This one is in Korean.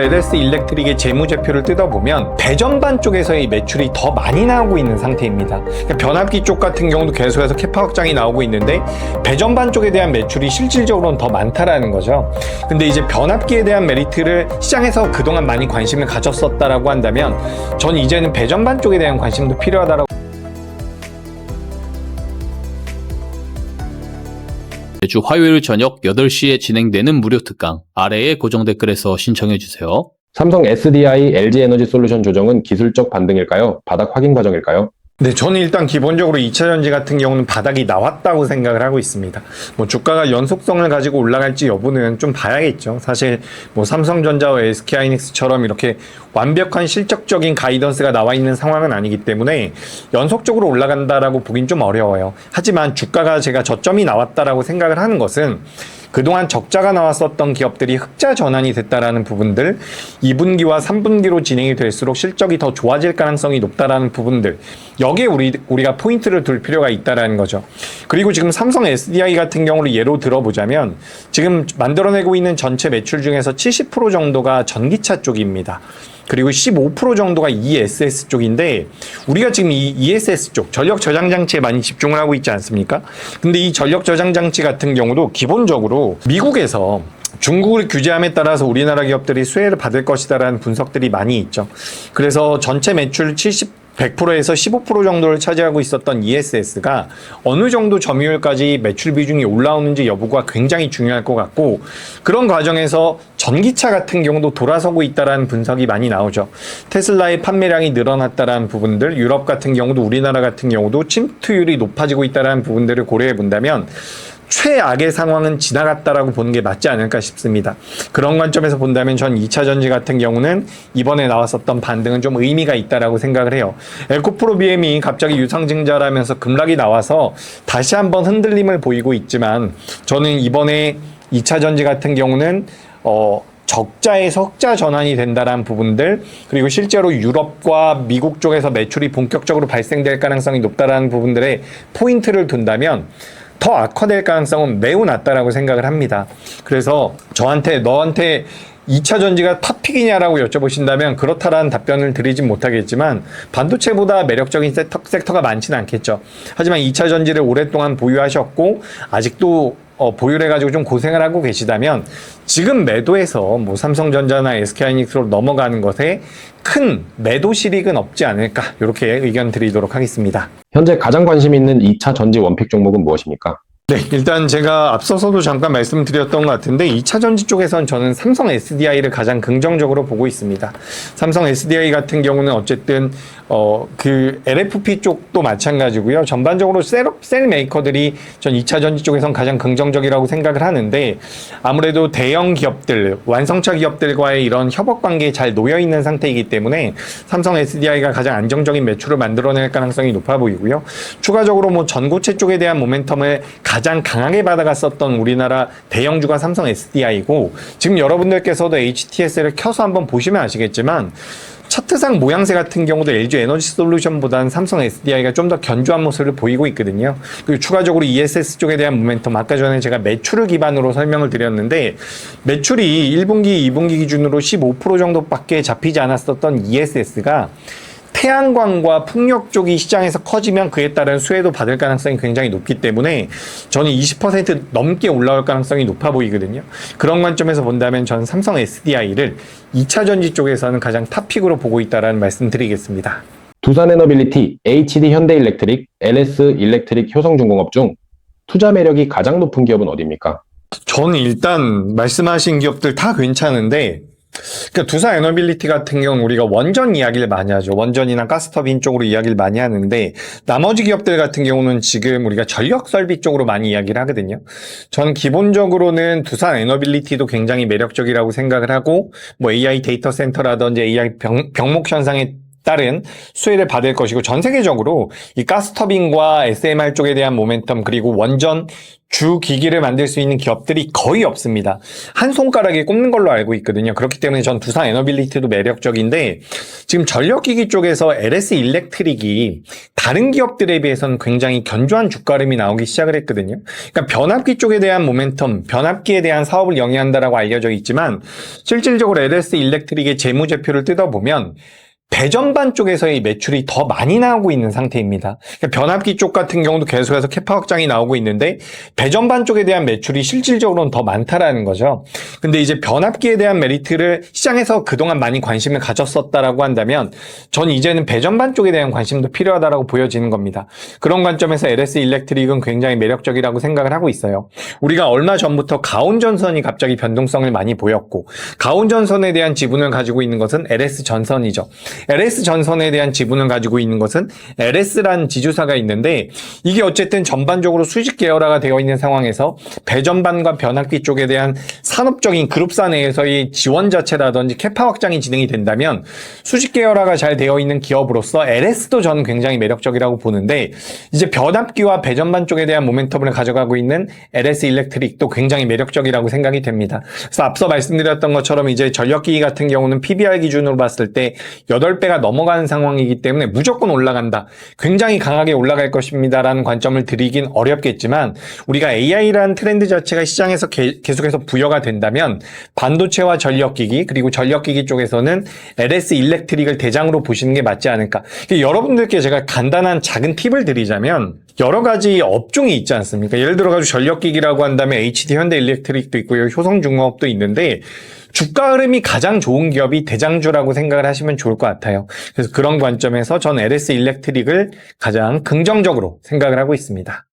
LS 일렉트릭의 재무제표를 뜯어보면 배전반 쪽에서의 매출이 더 많이 나오고 있는 상태입니다. 그러니까 변압기 쪽 같은 경우도 계속해서 캐파 확장이 나오고 있는데 배전반 쪽에 대한 매출이 실질적으로는 더 많다라는 거죠. 근데 이제 변압기에 대한 메리트를 시장에서 그동안 많이 관심을 가졌었다라고 한다면 전 이제는 배전반 쪽에 대한 관심도 필요하다라고. 매주 화요일 저녁 8시에 진행되는 무료 특강 아래의 고정 댓글에서 신청해주세요. 삼성 SDI, LG에너지솔루션 조정은 기술적 반등일까요? 바닥 확인 과정일까요? 네, 저는 일단 기본적으로 2차전지 같은 경우는 바닥이 나왔다고 생각을 하고 있습니다. 뭐 주가가 연속성을 가지고 올라갈지 여부는 좀 봐야겠죠. 사실 뭐 삼성전자와 SK하이닉스처럼 이렇게 완벽한 실적적인 가이던스가 나와 있는 상황은 아니기 때문에 연속적으로 올라간다라고 보긴 좀 어려워요. 하지만 주가가 제가 저점이 나왔다라고 생각을 하는 것은 그동안 적자가 나왔었던 기업들이 흑자 전환이 됐다라는 부분들, 2분기와 3분기로 진행이 될수록 실적이 더 좋아질 가능성이 높다라는 부분들, 여기에 우리가 포인트를 둘 필요가 있다라는 거죠. 그리고 지금 삼성 SDI 같은 경우를 예로 들어보자면 지금 만들어내고 있는 전체 매출 중에서 70% 정도가 전기차 쪽입니다. 그리고 15% 정도가 ESS 쪽인데 우리가 지금 이 ESS 쪽 전력 저장 장치에 많이 집중을 하고 있지 않습니까? 근데 이 전력 저장 장치 같은 경우도 기본적으로 미국에서 중국을 규제함에 따라서 우리나라 기업들이 수혜를 받을 것이다라는 분석들이 많이 있죠. 그래서 전체 매출 100%에서 15% 정도를 차지하고 있었던 ESS가 어느 정도 점유율까지 매출 비중이 올라오는지 여부가 굉장히 중요할 것 같고, 그런 과정에서 전기차 같은 경우도 돌아서고 있다라는 분석이 많이 나오죠. 테슬라의 판매량이 늘어났다라는 부분들, 유럽 같은 경우도 우리나라 같은 경우도 침투율이 높아지고 있다라는 부분들을 고려해 본다면 최악의 상황은 지나갔다라고 보는 게 맞지 않을까 싶습니다. 그런 관점에서 본다면 전 2차 전지 같은 경우는 이번에 나왔었던 반등은 좀 의미가 있다라고 생각을 해요. 에코프로 BM이 갑자기 유상증자라면서 급락이 나와서 다시 한번 흔들림을 보이고 있지만 저는 이번에 2차 전지 같은 경우는 적자에서 흑자 전환이 된다라는 부분들, 그리고 실제로 유럽과 미국 쪽에서 매출이 본격적으로 발생될 가능성이 높다라는 부분들에 포인트를 둔다면 더 악화될 가능성은 매우 낮다라고 생각을 합니다. 그래서 너한테 2차 전지가 탑픽이냐라고 여쭤보신다면 그렇다라는 답변을 드리진 못하겠지만 반도체보다 매력적인 섹터가 많지는 않겠죠. 하지만 2차 전지를 오랫동안 보유하셨고 아직도 보유해가지고 좀 고생을 하고 계시다면 지금 매도해서 뭐 삼성전자나 SK하이닉스로 넘어가는 것에 큰 매도 실익은 없지 않을까, 이렇게 의견 드리도록 하겠습니다. 현재 가장 관심 있는 2차 전지 원픽 종목은 무엇입니까? 네, 일단 제가 앞서서도 잠깐 말씀드렸던 것 같은데 2차 전지 쪽에선 저는 삼성 SDI를 가장 긍정적으로 보고 있습니다. 삼성 SDI 같은 경우는 어쨌든 그 LFP 쪽도 마찬가지고요. 전반적으로 셀 메이커들이 전 2차 전지 쪽에선 가장 긍정적이라고 생각을 하는데, 아무래도 대형 기업들, 완성차 기업들과의 이런 협업 관계에 잘 놓여 있는 상태이기 때문에 삼성 SDI가 가장 안정적인 매출을 만들어낼 가능성이 높아 보이고요. 추가적으로 뭐 전고체 쪽에 대한 모멘텀을 가장 강하게 받아갔었던 우리나라 대형주가 삼성 SDI고, 지금 여러분들께서도 HTS를 켜서 한번 보시면 아시겠지만 차트상 모양새 같은 경우도 LG 에너지솔루션보다는 삼성 SDI가 좀 더 견조한 모습을 보이고 있거든요. 그리고 추가적으로 ESS 쪽에 대한 모멘텀, 아까 전에 제가 매출을 기반으로 설명을 드렸는데 매출이 1분기, 2분기 기준으로 15% 정도밖에 잡히지 않았었던 ESS가 태양광과 풍력 쪽이 시장에서 커지면 그에 따른 수혜도 받을 가능성이 굉장히 높기 때문에 저는 20% 넘게 올라올 가능성이 높아 보이거든요. 그런 관점에서 본다면 저는 삼성 SDI를 2차 전지 쪽에서는 가장 탑픽으로 보고 있다는 말씀 드리겠습니다. 두산에너빌리티, HD 현대일렉트릭, LS 일렉트릭 효성중공업 중 투자 매력이 가장 높은 기업은 어디입니까? 저는 일단 말씀하신 기업들 다 괜찮은데, 그러니까 두산 에너빌리티 같은 경우는 우리가 원전 이야기를 많이 하죠. 원전이나 가스터빈 쪽으로 이야기를 많이 하는데 나머지 기업들 같은 경우는 지금 우리가 전력 설비 쪽으로 많이 이야기를 하거든요. 저는 기본적으로는 두산 에너빌리티도 굉장히 매력적이라고 생각을 하고, 뭐 AI 데이터 센터라든지 AI 병목 현상에 따른 수혜를 받을 것이고, 전 세계적으로 이 가스터빈과 SMR 쪽에 대한 모멘텀, 그리고 원전 주 기기를 만들 수 있는 기업들이 거의 없습니다. 한 손가락에 꼽는 걸로 알고 있거든요. 그렇기 때문에 전 두산 에너빌리티도 매력적인데, 지금 전력기기 쪽에서 LS 일렉트릭이 다른 기업들에 비해서는 굉장히 견조한 주가 흐름이 나오기 시작을 했거든요. 그러니까 변압기 쪽에 대한 모멘텀, 변압기에 대한 사업을 영위한다라고 알려져 있지만, 실질적으로 LS 일렉트릭의 재무제표를 뜯어보면 배전반 쪽에서의 매출이 더 많이 나오고 있는 상태입니다. 그러니까 변압기 쪽 같은 경우도 계속해서 캐파 확장이 나오고 있는데, 배전반 쪽에 대한 매출이 실질적으로는 더 많다라는 거죠. 근데 이제 변압기에 대한 메리트를 시장에서 그동안 많이 관심을 가졌었다라고 한다면, 전 이제는 배전반 쪽에 대한 관심도 필요하다라고 보여지는 겁니다. 그런 관점에서 LS 일렉트릭은 굉장히 매력적이라고 생각을 하고 있어요. 우리가 얼마 전부터 가온전선이 갑자기 변동성을 많이 보였고, 가온전선에 대한 지분을 가지고 있는 것은 LS 전선이죠. LS 전선에 대한 지분을 가지고 있는 것은 LS라는 지주사가 있는데, 이게 어쨌든 전반적으로 수직 계열화가 되어 있는 상황에서 배전반과 변압기 쪽에 대한 산업적인 그룹사 내에서의 지원 자체라든지 캐파 확장이 진행이 된다면 수직 계열화가 잘 되어 있는 기업으로서 LS도 저는 굉장히 매력적이라고 보는데, 이제 변압기와 배전반 쪽에 대한 모멘텀을 가져가고 있는 LS 일렉트릭도 굉장히 매력적이라고 생각이 됩니다. 그래서 앞서 말씀드렸던 것처럼 이제 전력기기 같은 경우는 PBR 기준으로 봤을 때 8배가 넘어가는 상황이기 때문에 무조건 올라간다, 굉장히 강하게 올라갈 것입니다라는 관점을 드리긴 어렵겠지만, 우리가 AI라는 트렌드 자체가 시장에서 계속해서 부여가 된다면 반도체와 전력기기, 그리고 전력기기 쪽에서는 LS 일렉트릭을 대장으로 보시는 게 맞지 않을까. 여러분들께 제가 간단한 작은 팁을 드리자면, 여러 가지 업종이 있지 않습니까? 예를 들어가지고 전력기기라고 한다면 HD 현대일렉트릭도 있고요, 효성중공업도 있는데, 주가 흐름이 가장 좋은 기업이 대장주라고 생각을 하시면 좋을 것 같아요. 그래서 그런 관점에서 전 LS 일렉트릭을 가장 긍정적으로 생각을 하고 있습니다.